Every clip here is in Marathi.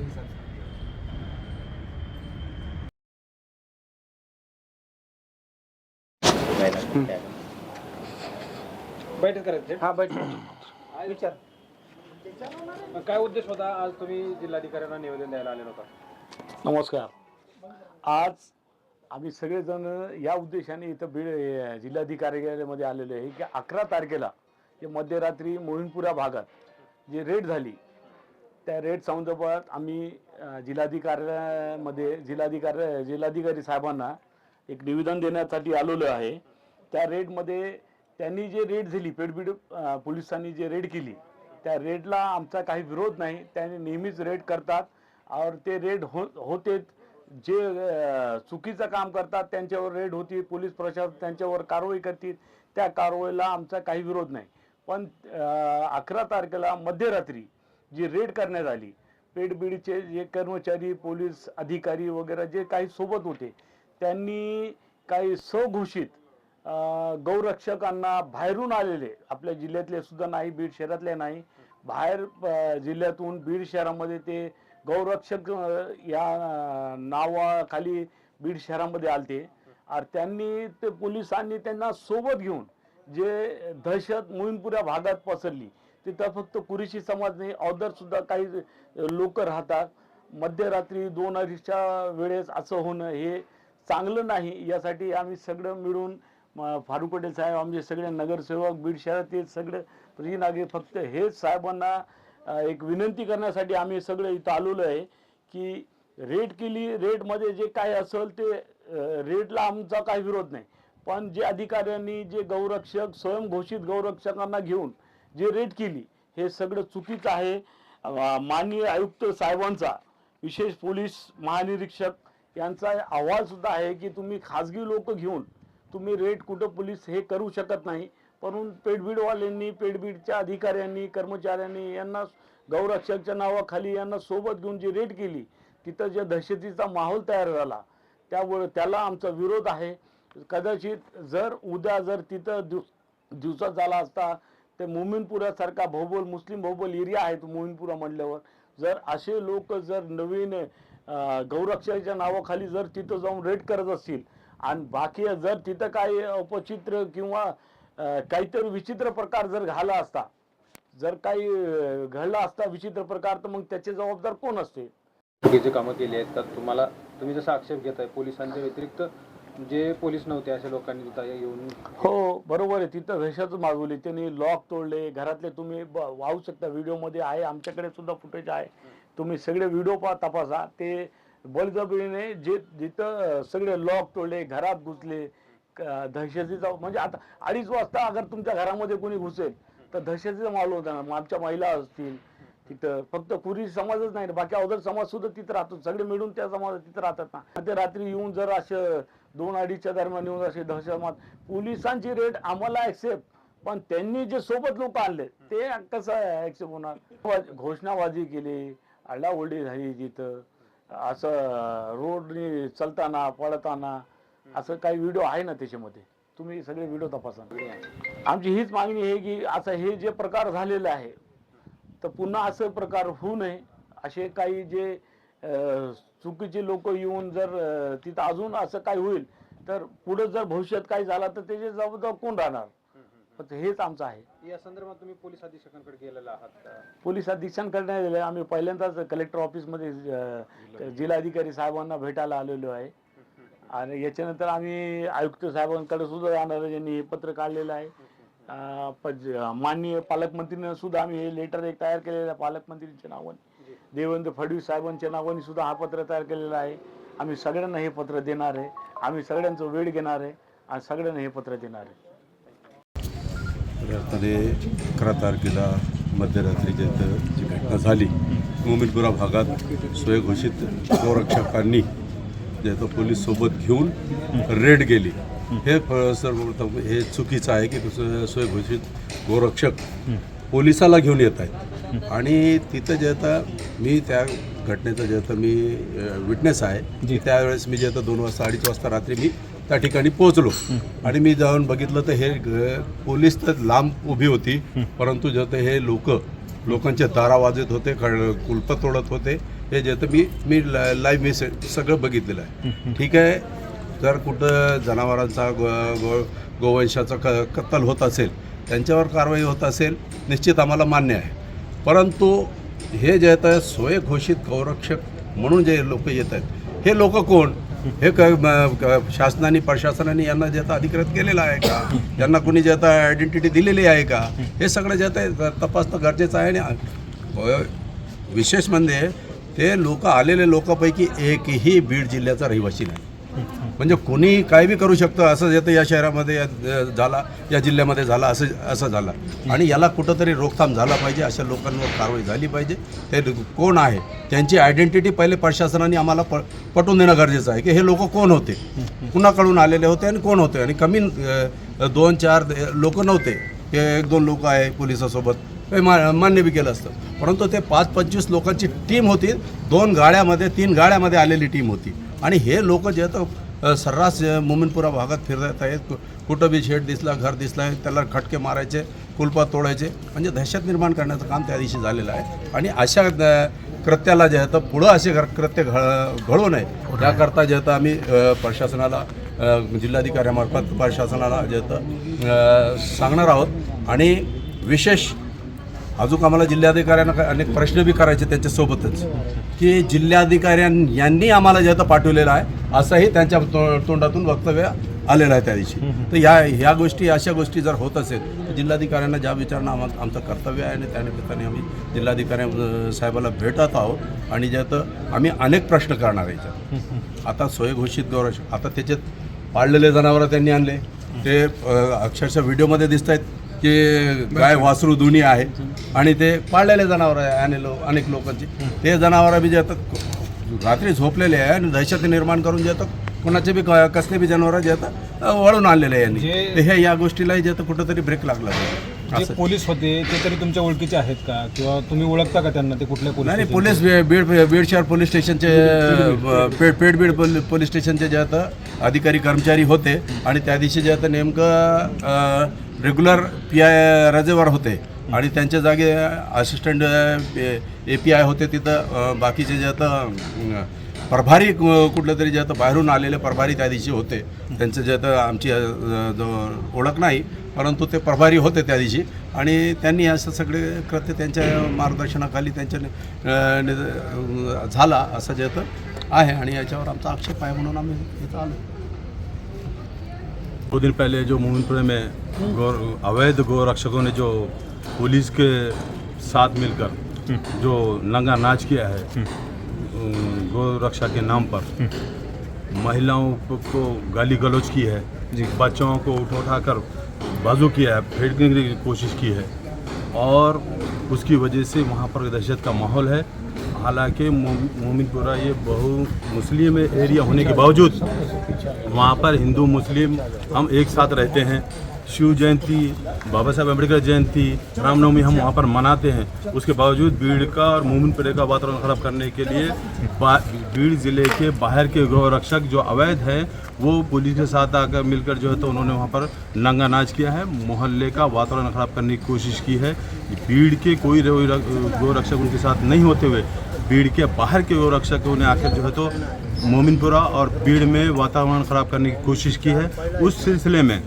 ही संस्कृती आहे. बैठक करायची हा बैठक विचार काय उद्देश होता आज तुम्ही जिल्हाधिकाऱ्यांना निवेदन द्यायला आले होता? नमस्कार. आज आम्ही सगळेजण या उद्देशाने इथं बीड जिल्हाधिकार्यालयामध्ये आलेलो आहे की 11 तारखेला जे मध्यरात्री मोहिनपुरा भागात जी रेड झाली त्या रेड संदर्भात आम्ही जिल्हाधिकाऱ्यामध्ये जिल्हाधिकारी साहेबांना एक निवेदन देण्यासाठी आलेलो आहे. त्या रेडमध्ये त्यांनी जे रेड झाली पेडबीड पोलिसांनी जे रेड केली त्या रेडला आमचा काही विरोध नाही. त्यांनी नेहमीच रेड करतात और ते रेड होते जे चुकीचं काम करतात त्यांच्यावर रेड होती. पोलीस प्रशासन त्यांच्यावर कारवाई करतील. त्या कारवाईला आमचा काही विरोध नाही. पण 11 तारखेला मध्यरात्री जी रेड करण्यात आली पेडबीडचे जे कर्मचारी पोलीस अधिकारी वगैरे जे काही सोबत होते त्यांनी काही स्वघोषित गौरक्षकांना बाहेरून आलेले आपल्या जिल्ह्यातले सुद्धा नाही बीड शहरातले नाही बाहेर जिल्ह्यातून बीड शहरामध्ये ते गौरक्षक या नावाखाली बीड शहरामध्ये आलते आणि त्यांनी ते पोलिसांनी त्यांना सोबत घेऊन जे दहशत मोहिनपुरा भागात पसरली तिथं फक्त कुरेशी समाज नाही अदर सुद्धा काही लोक राहतात. मध्यरात्री 2-2:30च्या वेळेस असं होणं हे चांगलं नाही. यासाठी आम्ही सगळं मिळून फारुक पटेल साहेब आमचे सगळे नगरसेवक बीड शहरातील सगळे प्रतिनागरिक फक्त हेच साहेबांना एक विनंती करण्यासाठी आम्ही सगळे इथं आलेलो आहे की रेड केली. रेडमध्ये जे काय असेल ते रेडला आमचा काही विरोध नाही. पण जे अधिकाऱ्यांनी जे गौरक्षक स्वयंघोषित गौरक्षकांना घेऊन जे रेड केली हे सगळं चुकीचं आहे. माननीय आयुक्त साहेबांचा विशेष पोलीस महानिरीक्षक यांचा आवाज सुद्धा आहे की तुम्ही खाजगी लोक घेऊन तुम्ही रेड कुठं पोलीस हे करू शकत नाही. म्हणून पेडबीडवाल्यांनी पेडबीडच्या अधिकाऱ्यांनी कर्मचाऱ्यांनी यांना गौरक्षकच्या नावाखाली यांना सोबत घेऊन जी रेड केली तिथं जे दहशतीचा माहोल तयार झाला त्यामुळे त्याला आमचा विरोध आहे. कदाचित जर उद्या जर तिथं दिवसात झाला असता ते मोमीनपुरासारखा बहुबल मुस्लिम बहुबल एरिया आहे तो मोमीनपुरा म्हटल्यावर जर असे लोक जर नवीन गौरक्षकाच्या नावाखाली जर तिथं जाऊन रेड करत असतील आणि बाकी जर तिथं काही अपचित्र किंवा काहीतरी विचित्र प्रकार जर झाला असता जर काही घडला असता विचित्र प्रकार तर मग त्याचे जबाबदार कोण असते? चुकीची कामं केली आहेत तर तुम्ही जसा आक्षेप घेताय पोलिसांच्या व्यतिरिक्त जे पोलीस नव्हते अशा लोकांनी तिथं येऊन हो बरोबर आहे. तिथं दहशत मागवली त्यांनी लॉक तोडले घरातले तुम्ही वाहू शकता व्हिडिओमध्ये आहे आमच्याकडे सुद्धा फुटेज आहे. तुम्ही सगळे व्हिडिओ तपासा. ते बळजबरीने जे जिथं सगळे लॉक तोडले घरात घुसले दहशतीचा म्हणजे आता 2:30 वाजता अगर तुमच्या घरामध्ये कोणी घुसेल तर दहशतीचा माहोल होता. आमच्या महिला असतील तिथं फक्त कुरी समाजच नाही बाकी अदर समाज सुद्धा तिथं राहतो. सगळे मिळून त्या समाजात तिथं राहतात ना. ते रात्री येऊन जर असं 2-2:30च्या दरम्यान येऊन असे दहशतवाद पोलिसांची रेड आम्हाला ऍक्सेप्ट पण त्यांनी जे सोबत लोक आणले ते कसं ऍक्सेप्ट होणार? घोषणाबाजी केली आरडाओरडी झाली तिथं असं रोडनी चालताना पळताना असं काही व्हिडिओ आहे ना त्याच्यामध्ये तुम्ही सगळे व्हिडिओ तपासा. आमची हीच मागणी आहे की असं हे जे प्रकार झालेले आहे तर पुन्हा असं प्रकार होऊ नये. असे काही जे चुकीचे लोक येऊन जर तिथं अजून असं काही होईल तर पुढे जर भविष्यात काही झाला तर त्याचे जबाबदार कोण राहणार? हेच आमचं आहे. या संदर्भात तुम्ही पोलीस अधीक्षकांकडे गेलेला आहात का? पोलीस अधीक्षकांकडे नाही गेले. आम्ही पहिल्यांदाच कलेक्टर ऑफिसमध्ये जिल्हाधिकारी साहेबांना भेटायला आलेलो आहे आणि याच्यानंतर आम्ही आयुक्त साहेबांकडे सुद्धा जाणार आहे. ज्यांनी हे पत्र काढलेलं आहे. माननीय पालकमंत्रीने सुद्धा आम्ही हे लेटर एक तयार केलेलं आहे पालकमंत्रीच्या नावाने देवेंद्र फडणवीस साहेबांच्या नावाने सुद्धा हा पत्र तयार केलेला आहे. आम्ही सगळ्यांना हे पत्र देणार आहे. आम्ही सगळ्यांचा वेळ घेणार आहे आणि सगळ्यांना हे पत्र देणार आहे. अर्थाने 11 तारखेला मध्यरात्री जी घटना झाली मोमीनपुरा भागात स्वयंघोषित गौरक्षकांनी जे पोलीस सोबत घेऊन रेड गेली हे सर्वप्रथम हे चुकीचं आहे की स्वयंघोषित गौरक्षक पोलिसाला घेऊन येत आहेत आणि तिथं जे आता मी त्या घटनेचं जे आता मी विटनेस आहे त्यावेळेस मी जे आता 2 वाजता 2:30 वाजता रात्री मी त्या ठिकाणी पोहोचलो आणि मी जाऊन बघितलं तर हे पोलीस तर लांब उभी होती परंतु जे हे लोकांचे दारा वाजत होते कुलपं तोडत होते हे जे तर मी लाईव्ह मी सगळं बघितलेलं आहे. ठीक आहे, जर कुठं जनावरांचा गोवंशाचा कत्तल होत असेल, त्यांच्यावर कारवाई होत असेल, निश्चित आम्हाला मान्य आहे. परंतु हे जे आहेत स्वयंघोषित गौरक्षक म्हणून जे लोक येत आहेत, हे लोक कोण? हे शासनाने प्रशासनाने यांना जे आता अधिकृत केलेलं आहे का? यांना कोणी जे आता आयडेंटिटी दिलेली आहे का? हे सगळं जे आहे तपासणं गरजेचं आहे. आणि विशेष म्हणजे ते लोक आलेले लोकांपैकी एकही बीड जिल्ह्याचा रहिवासी नाही. म्हणजे कोणी काय बी करू शकतं, असं येतं या शहरामध्ये झाला, या जिल्ह्यामध्ये झाला, असं झालं. आणि याला कुठंतरी रोकथाम झाला पाहिजे. अशा लोकांवर कारवाई झाली पाहिजे. ते कोण आहे त्यांची आयडेंटिटी पहिले प्रशासनाने आम्हाला पटवून देणं गरजेचं आहे की हे लोक कोण होते, कुणाकडून आलेले होते आणि कोण होते. आणि कमी 2-4 लोक नव्हते, हे 1-2 लोक आहे पोलिसासोबत, काही मान्य बी केलं असतं. परंतु ते 5-25 लोकांची टीम होती, 3 गाड्यामध्ये आलेली टीम होती. आणि हे लोक जे तर सर्रास मोमीनपुरा भागात फिरत आहेत. कुठं बी शेड दिसला, घर दिसला, त्याला खटके मारायचे, कुलपा तोडायचे, म्हणजे दहशत निर्माण करण्याचं काम त्या दिवशी झालेलं आहे. आणि अशा कृत्याला जे आहे तर पुढं असे कृत्य घडू नये याकरता जे तर आम्ही प्रशासनाला, जिल्हाधिकाऱ्यामार्फत प्रशासनाला जे तर सांगणार आहोत. आणि विशेष अजून आम्हाला जिल्हाधिकाऱ्यांना अनेक प्रश्न बी करायचे त्यांच्यासोबतच, की जिल्हाधिकाऱ्यांनी आम्हाला जे आता पाठवलेलं आहे असंही त्यांच्या तोंडातून वक्तव्य आलेलं आहे त्या दिवशी. तर ह्या गोष्टी, अशा गोष्टी जर होत असेल तर जिल्हाधिकाऱ्यांना ज्या विचारणं आमचं कर्तव्य आहे. आणि त्यानिमित्ताने आम्ही जिल्हाधिकारी साहेबाला भेटत आहोत. आणि जे तर आम्ही अनेक प्रश्न करणार आहे याच्यात. आता स्वयंघोषित गौरक्षक, आता त्याच्यात पाळलेले जनावरं त्यांनी आणले, ते अक्षरशः व्हिडिओमध्ये दिसत आहेत की गाय वासरू दोन्ही आहे. आणि ते पाळलेले जनावर आहे. आणि अनेक लोकांची ते जनावरं बी जे येतात रात्री झोपलेले आहे आणि दहशत निर्माण करून जे येतात कोणाचे बी कसले बी जनावरं जे येतात वळून आणलेले आहे. यांनी हे या गोष्टीलाही जे येतं कुठंतरी ब्रेक लागला. जे पोलीस होते ते तरी तुमच्या ओळखीचे आहेत का, किंवा तुम्ही ओळखता का त्यांना? ते कुठल्या पोलीस? नाही, पोलीस बीड शहर पोलीस स्टेशनचे पेठबीड पोलीस स्टेशनचे जे आता अधिकारी कर्मचारी होते. आणि त्या दिवशी जे आता नेमकं रेग्युलर PI रजेवर होते. आणि त्यांच्या जागी असिस्टंट API होते. तिथं बाकीचे जे आता प्रभारी कुठलं तरी जे आता बाहेरून आलेले प्रभारी त्या दिवशी होते. त्यांचं जे आता आमची ओळख नाही, परंतु ते प्रभारी होते त्या दिवशी. आणि त्यांनी असं सगळे कृत्य त्यांच्या मार्गदर्शनाखाली त्यांच्या झाला असं जे आता आहे. आणि याच्यावर आमचा आक्षेप आहे म्हणून आम्ही इथं आलो. 2 दिन पहले जो मोमिनपुर में अवैध गौरक्षकों ने जो पुलिस के साथ मिलकर जो नंगा नाच किया है गौरक्षा के नाम पर, महिलाओं को गाली गलौज की है, बच्चों को उठाकर बाजू किया है, फेंकने की कोशिश की है. और उसकी वजह से वहाँ पर दहशत का माहौल है. हालांकि मोमिनपुरा ये मुस्लिम एरिया होने के बावजूद वहाँ पर हिंदू मुस्लिम हम एक साथ रहते हैं. शिव जयंती, बाबा साहब अम्बेडकर जयंती, रामनवमी हम वहाँ पर मनाते हैं. उसके बावजूद भीड़ का और मोमिनपुरे का वातावरण खराब करने के लिए भीड़ ज़िले के बाहर के गौरक्षक जो अवैध हैं वो पुलिस के साथ आकर मिलकर जो है तो उन्होंने वहाँ पर नंगा नाच किया है, मोहल्ले का वातावरण खराब करने की कोशिश की है. भीड़ के कोई गौरक्षक उनके साथ नहीं होते हुए भीड़ के बाहर के गौरक्षकों ने आकर जो है तो मोमिनपुरा और भीड़ में वातावरण खराब करने की कोशिश की है. उस सिलसिले में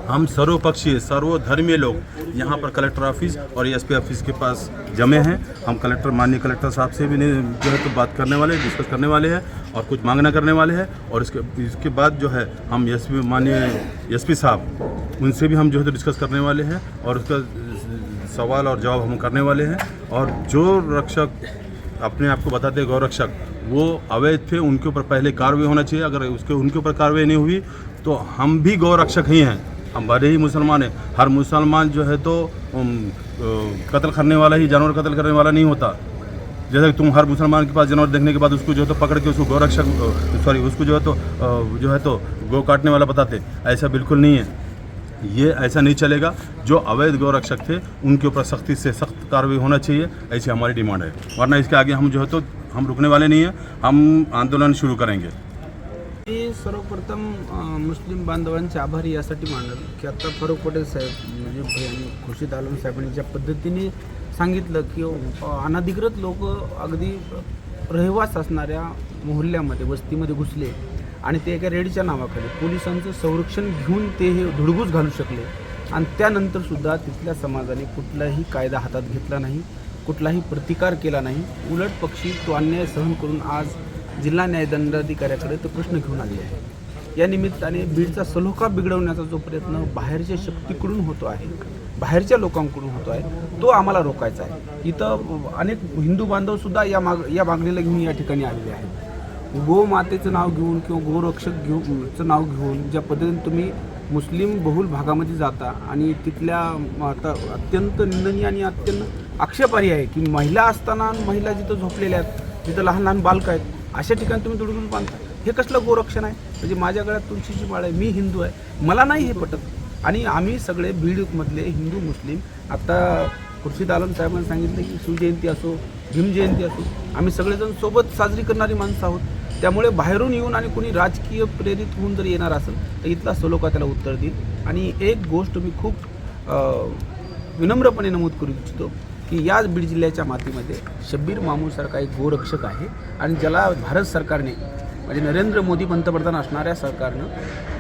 हम सर्वपक्षीय सर्वधर्मीय लोग यहाँ पर कलेक्टर ऑफिस और SP ऑफिस के पास जमे हैं. हम माननीय कलेक्टर साहब से भी जो है तो बात करने वाले हैं, डिस्कस करने वाले हैं और कुछ मांगना करने वाले हैं. और इसके बाद जो है हम माननीय SP साहब उनसे भी हम जो है तो डिस्कस करने वाले हैं और उसका सवाल और जवाब हम करने वाले हैं. और जो रक्षक अपने आप को बताते हैं गौरक्षक, वो अवैध थे, उनके ऊपर पहले कार्रवाई होना चाहिए. अगर उनके ऊपर कार्रवाई नहीं हुई तो हम भी गौरक्षक ही हैं. हम बड़े ही मुसलमान हैं. हर मुसलमान जो है तो कत्ल करने वाला ही, जानवर कत्ल करने वाला नहीं होता. जैसे तुम हर मुसलमान के पास जानवर देखने के बाद उसको जो है तो पकड़ के उसको गौरक्षक उसको जो है तो गौ काटने वाला बताते. ऐसा बिल्कुल नहीं है. ये ऐसा नहीं चलेगा. जो अवैध गौरक्षक थे उनके ऊपर सख्ती से सख्त कार्रवाई होना चाहिए, ऐसी हमारी डिमांड है. वरना इसके आगे हम जो है तो हम रुकने वाले नहीं हैं. हम आंदोलन शुरू करेंगे. मी सर्वप्रथम मुस्लिम बांधवांचे आभारी यासाठी मानलं की आता फारुख पटेल साहेब म्हणजे आणि खुर्शीद आलम साहेबांनी ज्या पद्धतीने सांगितलं की अनधिकृत लोक अगदी रहिवास असणाऱ्या मोहल्ल्यामध्ये वस्तीमध्ये घुसले आणि ते एका रेडच्या नावाखाली पोलिसांचं संरक्षण घेऊन ते हे धुडगूस घालू शकले आणि त्यानंतरसुद्धा तिथल्या समाजाने कुठलाही कायदा हातात घेतला नाही, कुठलाही प्रतिकार केला नाही. उलट पक्षी तो अन्याय सहन करून आज जिल्हा न्यायदंडाधिकाऱ्याकडे तो प्रश्न घेऊन आले आहे. या निमित्ताने बीडचा सलोखा बिघडवण्याचा जो प्रयत्न बाहेरच्या शक्तीकडून होतो आहे, बाहेरच्या लोकांकडून होतो आहे, तो आम्हाला रोखायचा आहे. इथं अनेक हिंदू बांधवसुद्धा या मागणीला घेऊन या ठिकाणी आलेले आहेत. गोमातेचं नाव घेऊन किंवा गोरक्षक चं नाव घेऊन ज्या पद्धतीने तुम्ही मुस्लिम बहुल भागामध्ये जाता आणि तिथल्या आता अत्यंत निंदनीय आणि अत्यंत आक्षेपार्ह आहे की महिला असताना महिला जिथं झोपलेल्या आहेत, जिथं लहान लहान बालकं आहेत, अशा ठिकाणी तुम्ही दुडगुस बांधता. हे कसलं गोरक्षण आहे? म्हणजे माझ्या गळ्यात तुळशीची माळ आहे, मी हिंदू आहे, मला नाही हे पटत. आणि आम्ही सगळे बीडमधले हिंदू मुस्लिम, आता खुर्शीद आलम साहेबांनी सांगितलं की शिवजयंती असो, भीमजयंती असो, आम्ही सगळेजण सोबत साजरी करणारी माणसं आहोत. त्यामुळे बाहेरून येऊन आणि कोणी राजकीय प्रेरित होऊन जर येणार असेल तर इथला सलोखा त्याला उत्तर देईल. आणि एक गोष्ट मी खूप विनम्रपणे नमूद करू इच्छितो की याच बीड जिल्ह्याच्या मातीमध्ये शब्बीर मामूसारखा एक गोरक्षक आहे आणि ज्याला भारत सरकारने म्हणजे नरेंद्र मोदी पंतप्रधान असणाऱ्या सरकारनं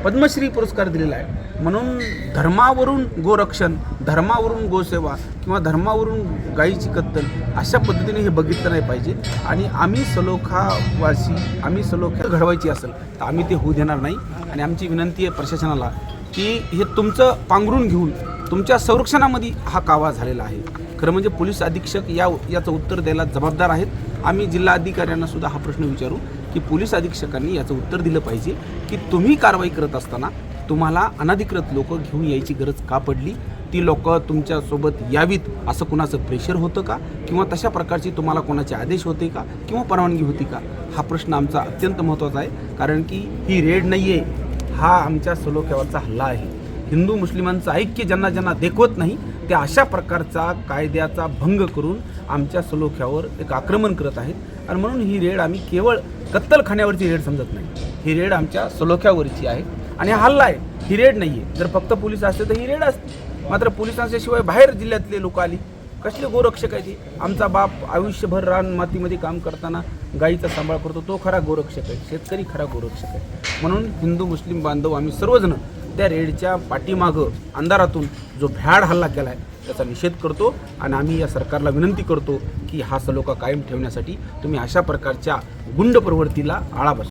पद्मश्री पुरस्कार दिलेला आहे. म्हणून धर्मावरून गोरक्षण, धर्मावरून गोसेवा किंवा धर्मावरून गायीची कत्तल अशा पद्धतीने हे बघितलं नाही पाहिजे. आणि आम्ही सलोखावासी, आम्ही सलोखा घडवायची असेल तर आम्ही ते होऊ देणार नाही. आणि आमची विनंती आहे प्रशासनाला की हे तुमचं पांघरून घेऊन तुमच्या संरक्षणामध्ये हा कावा झालेला आहे. खरं म्हणजे पोलीस अधीक्षक याचं उत्तर द्यायला जबाबदार आहेत. आम्ही जिल्हा अधिकाऱ्यांना सुद्धा हा प्रश्न विचारू की पोलीस अधीक्षकांनी याचं उत्तर दिलं पाहिजे की तुम्ही कारवाई करत असताना तुम्हाला अनधिकृत लोक घेऊन यायची गरज का पडली, ती लोक तुमच्यासोबत यावीत असं कुणाचं प्रेशर होतं का, किंवा तशा प्रकारची तुम्हाला कोणाचे आदेश होते का किंवा परवानगी होती का. हा प्रश्न आमचा अत्यंत महत्त्वाचा आहे. कारण की ही रेड नाही आहे, हा आमच्या सलोख्यावरचा हल्ला आहे. हिंदू मुस्लिमांचं ऐक्य ज्यांना ज्यांना देखवत नाही ते अशा प्रकारचा कायद्याचा भंग करून आमच्या सलोख्यावर एक आक्रमण करत आहेत. आणि म्हणून ही रेड आम्ही केवळ कत्तलखान्यावरची रेड समजत नाही, ही रेड आमच्या सलोख्यावरची आहे आणि हा हल्ला आहे, ही रेड नाही आहे. जर फक्त पोलीस असते तर ही रेड असते. मात्र पोलिसांच्या शिवाय बाहेर जिल्ह्यातले लोक आली, कसले गोरक्षक आहे ते. आमचा बाप आयुष्यभर रान मातीमध्ये काम करताना गाईचा सांभाळ करतो, तो खरा गोरक्षक आहे, शेतकरी खरा गोरक्षक आहे. म्हणून हिंदू मुस्लिम बांधव आम्ही सर्वजण त्या रेडच्या पाठीमागं अंधारातून जो भ्याड हल्ला केला आहे त्याचा निषेध करतो. आणि आम्ही या सरकारला विनंती करतो की हा सलोखा कायम ठेवण्यासाठी तुम्ही अशा प्रकारच्या गुंड प्रवृत्तीला आळा बसवा.